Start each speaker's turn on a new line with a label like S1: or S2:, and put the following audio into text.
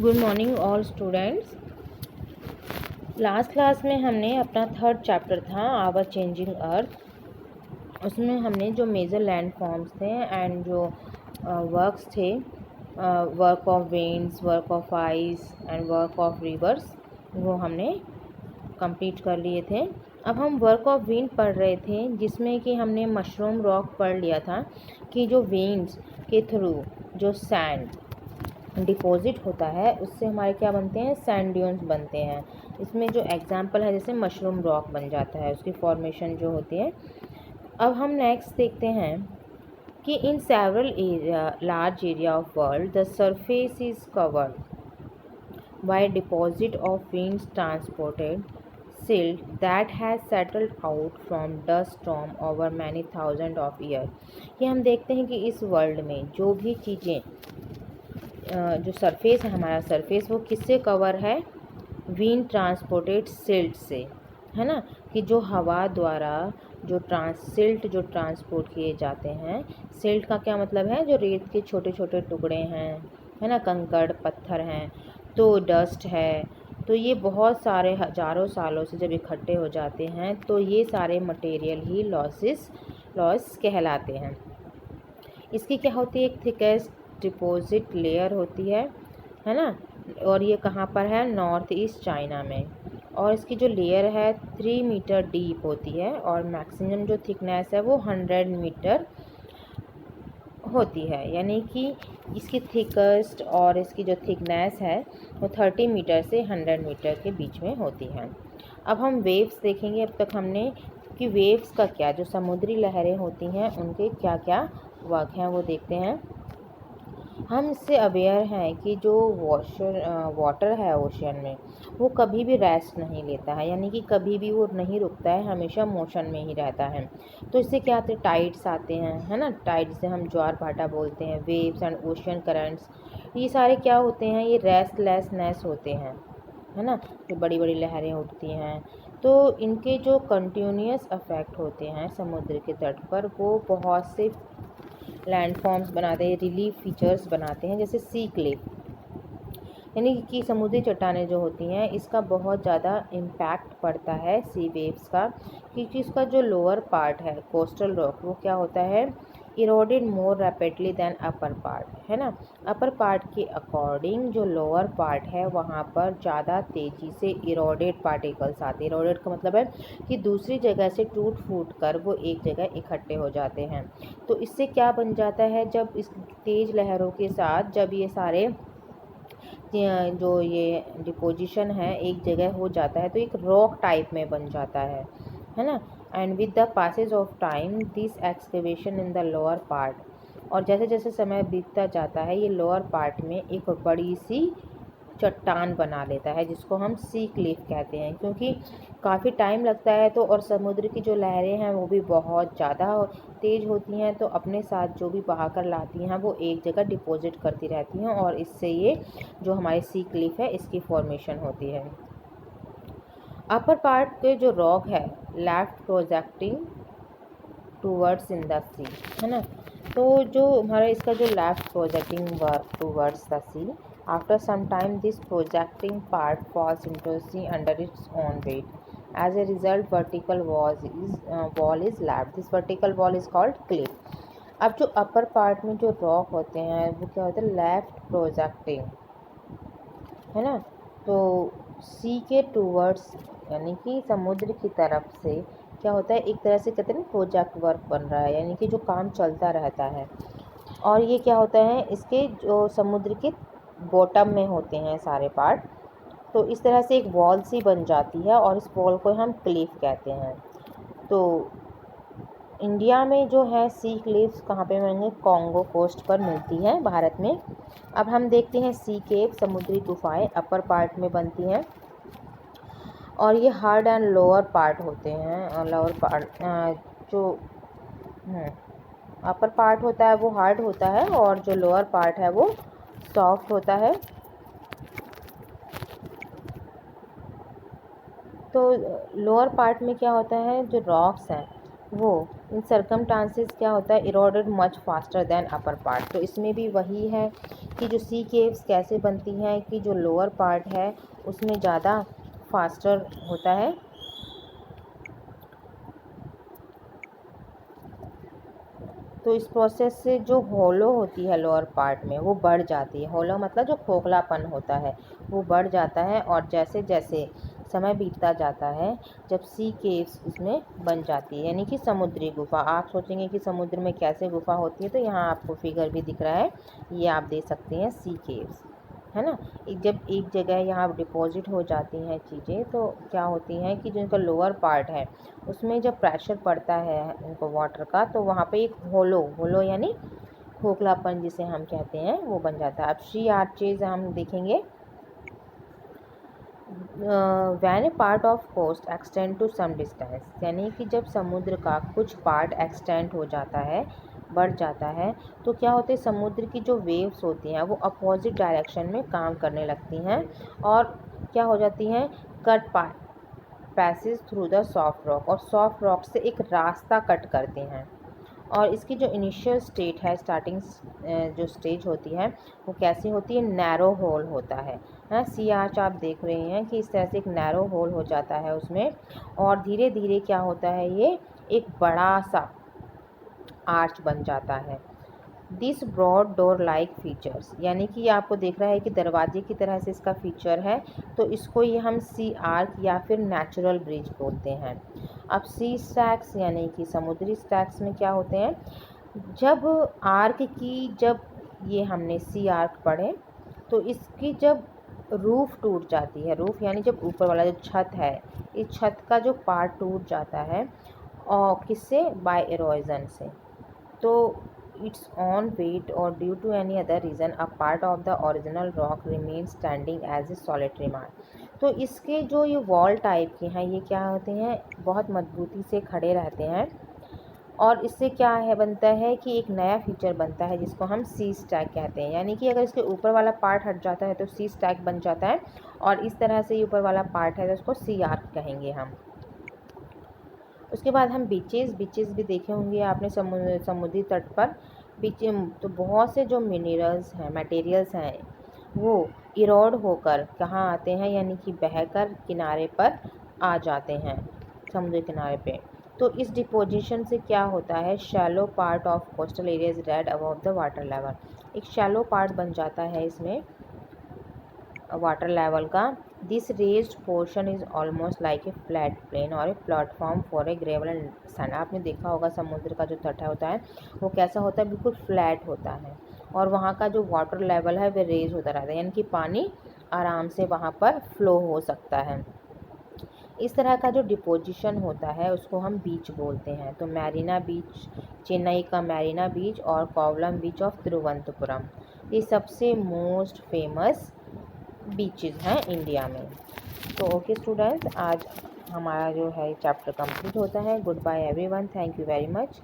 S1: Good morning all students. Last class में हमने अपना थर्ड चैप्टर था आवर चेंजिंग अर्थ, उसमें हमने जो मेजर लैंड फॉर्म्स थे एंड जो वर्क्स थे, work of veins, work of ice and work of reverse, वो हमने कंप्लीट कर लिए थे। अब हम वर्क ऑफ वेन पढ़ रहे थे, जिसमें कि हमने मशरूम रॉक पढ़ लिया था कि जो वेन्स के थ्रू जो सैंड डिपॉजिट होता है उससे हमारे क्या बनते हैं, सैंड ड्यून्स बनते हैं। इसमें जो एग्जांपल है जैसे मशरूम रॉक बन जाता है, उसकी फॉर्मेशन जो होती है। अब हम नेक्स्ट देखते हैं कि in several area large area of world the surface is covered by deposit of winds transported silt that has settled out from dust storm over many thousand of years। ये हम देखते हैं कि इस वर्ल्ड में जो भी चीज़ें जो सरफेस है, हमारा सरफेस, वो किससे कवर है, विंड ट्रांसपोर्टेड सिल्ट से, है ना, कि जो हवा द्वारा जो सिल्ट जो ट्रांसपोर्ट किए जाते हैं। सिल्ट का क्या मतलब है, जो रेत के छोटे छोटे टुकड़े हैं, है ना, कंकड़ पत्थर हैं, तो डस्ट है, तो ये बहुत सारे हजारों सालों से जब इकट्ठे हो जाते हैं तो ये सारे मटेरियल ही लॉस कहलाते हैं। इसकी क्या होती है, एक थिकेस्ट डिपॉजिट लेयर होती है ना, और ये कहाँ पर है, नॉर्थ ईस्ट चाइना में। और इसकी जो लेयर है 3 मीटर डीप होती है और मैक्सिमम जो थिकनेस है वो 100 मीटर होती है, यानी कि इसकी थिकेस्ट और इसकी जो थिकनेस है वो 30 मीटर से 100 मीटर के बीच में होती है। अब हम वेव्स देखेंगे। अब तक हमने कि वेव्स का क्या, जो समुद्री लहरें होती हैं उनके क्या क्या वर्क हैं वो देखते हैं। हम इससे अवेयर हैं कि जो वाटर है ओशियन में, वो कभी भी रेस्ट नहीं लेता है, यानी कि कभी भी वो नहीं रुकता है, हमेशा मोशन में ही रहता है। तो इससे क्या आते हैं, टाइड्स आते हैं, है ना, टाइड से हम ज्वार भाटा बोलते हैं, वेव्स एंड ओशियन करंट्स, ये सारे क्या होते हैं, ये रेस्टलेसनेस होते हैं, है ना, जो बड़ी बड़ी लहरें उठती हैं। तो इनके जो कंटिन्यूस इफेक्ट होते हैं समुद्र के तट पर, वो बहुत से लैंडफॉर्म्स बनाते हैं, रिलीफ फीचर्स बनाते हैं, जैसे सी क्लिफ, यानी कि समुद्री चट्टानें जो होती हैं, इसका बहुत ज़्यादा इम्पैक्ट पड़ता है सी वेव्स का, क्योंकि इसका जो लोअर पार्ट है कोस्टल रॉक, वो क्या होता है, eroded more rapidly than upper part, है ना। अपर पार्ट के अकॉर्डिंग जो लोअर पार्ट है वहाँ पर ज़्यादा तेज़ी से इरोडेड पार्टिकल्स आते हैं। इरोडेड का मतलब है कि दूसरी जगह से टूट फूट कर वो एक जगह इकट्ठे हो जाते हैं। तो इससे क्या बन जाता है, जब इस तेज़ लहरों के साथ जब ये सारे जो ये डिपोजिशन है एक जगह हो जाता है तो एक रॉक टाइप में बन जाता है ना। And with the passage of time this excavation in the lower part, और जैसे जैसे समय बीतता जाता है ये लोअर पार्ट में एक बड़ी सी चट्टान बना लेता है, जिसको हम सी क्लिफ कहते हैं, क्योंकि काफ़ी टाइम लगता है। तो और समुद्र की जो लहरें हैं वो भी बहुत ज़्यादा तेज़ होती हैं, तो अपने साथ जो भी बहा कर लाती हैं वो एक जगह डिपॉजिट करती रहती हैं, और इससे ये जो हमारी सी क्लिफ है इसकी फॉर्मेशन होती है। अपर पार्ट के जो रॉक है left projecting towards in the sea, है ना, तो जो हमारा इसका जो left projecting work towards the sea, after some time this projecting part falls into the sea under its own weight. As a result vertical wall is left. This vertical wall is called cliff. अब जो upper part में जो rock होते हैं वो क्या होता है, लेफ्ट प्रोजेक्टिंग, है ना, तो सी के टूवर्ड्स यानी कि समुद्र की तरफ से क्या होता है, एक तरह से कहते हैं ना प्रोजेक्ट वर्क बन रहा है, यानी कि जो काम चलता रहता है। और ये क्या होता है, इसके जो समुद्र के बॉटम में होते हैं सारे पार्ट, तो इस तरह से एक वॉल सी बन जाती है और इस वॉल को हम क्लिफ कहते हैं। तो इंडिया में जो है सी क्लिफ्स कहाँ पे मिलेंगे, कॉन्गो कोस्ट पर मिलती है भारत में। अब हम देखते हैं सी केव, समुद्री गुफाएं अपर पार्ट में बनती हैं, और ये हार्ड एंड लोअर पार्ट होते हैं। और लोअर पार्ट जो अपर पार्ट होता है वो हार्ड होता है, और जो लोअर पार्ट है वो सॉफ्ट होता है। तो लोअर पार्ट में क्या होता है, जो रॉक्स हैं वो इन सर्कमस्टांसेस क्या होता है, eroded much faster than upper part. तो इसमें भी वही है कि जो सी केव्स कैसे बनती हैं कि जो लोअर पार्ट है उसमें ज़्यादा फास्टर होता है, तो इस प्रोसेस से जो होलो होती है लोअर पार्ट में वो बढ़ जाती है। होलो मतलब जो खोखलापन होता है वो बढ़ जाता है, और जैसे जैसे समय बीतता जाता है जब सी केव्स इसमें बन जाती है, यानी कि समुद्री गुफा। आप सोचेंगे कि समुद्र में कैसे गुफा होती है, तो यहाँ आपको फिगर भी दिख रहा है, ये आप दे सकते हैं सी केव्स, है ना। जब एक जगह यहाँ डिपॉजिट हो जाती हैं चीज़ें तो क्या होती हैं कि जो इनका लोअर पार्ट है उसमें जब प्रेशर पड़ता है इनको वाटर का, तो वहाँ पे एक होलो यानी खोखलापन जिसे हम कहते हैं वो बन जाता है। अब सी आर्चेज हम देखेंगे। When a part of coast extend to some distance, यानी कि जब समुद्र का कुछ पार्ट एक्सटेंड हो जाता है, बढ़ जाता है, तो क्या होते हैं समुद्र की जो वेव्स होती हैं वो अपोजिट डायरेक्शन में काम करने लगती हैं, और क्या हो जाती हैं, cut passage through the soft rock, और सॉफ्ट रॉक से एक रास्ता कट करते हैं। और इसकी जो इनिशियल स्टेट है, स्टार्टिंग जो स्टेज होती है वो कैसी होती है, नैरो होल होता है ना। सी आर्च आप देख रहे हैं कि इस तरह से एक नैरो होल हो जाता है उसमें, और धीरे धीरे क्या होता है ये एक बड़ा सा आर्च बन जाता है। This broad door like features, यानी कि आपको देख रहा है कि दरवाजे की तरह से इसका फीचर है, तो इसको ये हम सी आर्क या फिर नेचुरल ब्रिज बोलते हैं। अब सी स्टैक्स यानी कि समुद्री स्टैक्स में क्या होते हैं, जब आर्क की जब ये हमने सी आर्क पढ़े तो इसकी जब रूफ टूट जाती है, रूफ यानी जब ऊपर वाला जो छत है, इस छत का जो पार्ट टूट जाता है और किससे, बाय इरोजन से, तो its own weight or due to any other reason a part of the original rock remains standing as a solitary mark। तो इसके जो ये वॉल टाइप के हैं ये क्या होते हैं, बहुत मजबूती से खड़े रहते हैं, और इससे क्या है बनता है कि एक नया फीचर बनता है जिसको हम सी स्टैक कहते हैं। यानी कि अगर इसके ऊपर वाला पार्ट हट जाता है तो सी स्टैक बन जाता है, और इस तरह से ऊपर वाला पार्ट है तो उसको सी आर्क कहेंगे हम। उसके बाद हम बीचेस भी देखे होंगे आपने, समुद्री तट पर बीच तो बहुत से जो मिनरल्स हैं, मटेरियल्स हैं, वो इरोड होकर कहाँ आते हैं, यानी कि बहकर किनारे पर आ जाते हैं समुद्र किनारे पे। तो इस डिपोजिशन से क्या होता है, shallow part of coastal areas raised above the water level, एक शैलो पार्ट बन जाता है इसमें वाटर लेवल का। This raised portion is almost like a flat plain और a platform for a gravel and sand. आपने देखा होगा समुद्र का जो तट होता है वो कैसा होता है, बिल्कुल फ्लैट होता है, और वहाँ का जो वाटर लेवल है वह रेज होता रहता है, यानी कि पानी आराम से वहाँ पर फ्लो हो सकता है। इस तरह का जो डिपोजिशन होता है उसको हम बीच बोलते हैं। तो मैरीना बीच, चेन्नई का मैरीना बीच, और कोवलम बीच ऑफ तिरुवनंतपुरम, ये सबसे मोस्ट फेमस बीचेस हैं इंडिया में। तो ओके स्टूडेंट्स, आज हमारा जो है चैप्टर कंप्लीट होता है। Good bye everyone, thank you very much.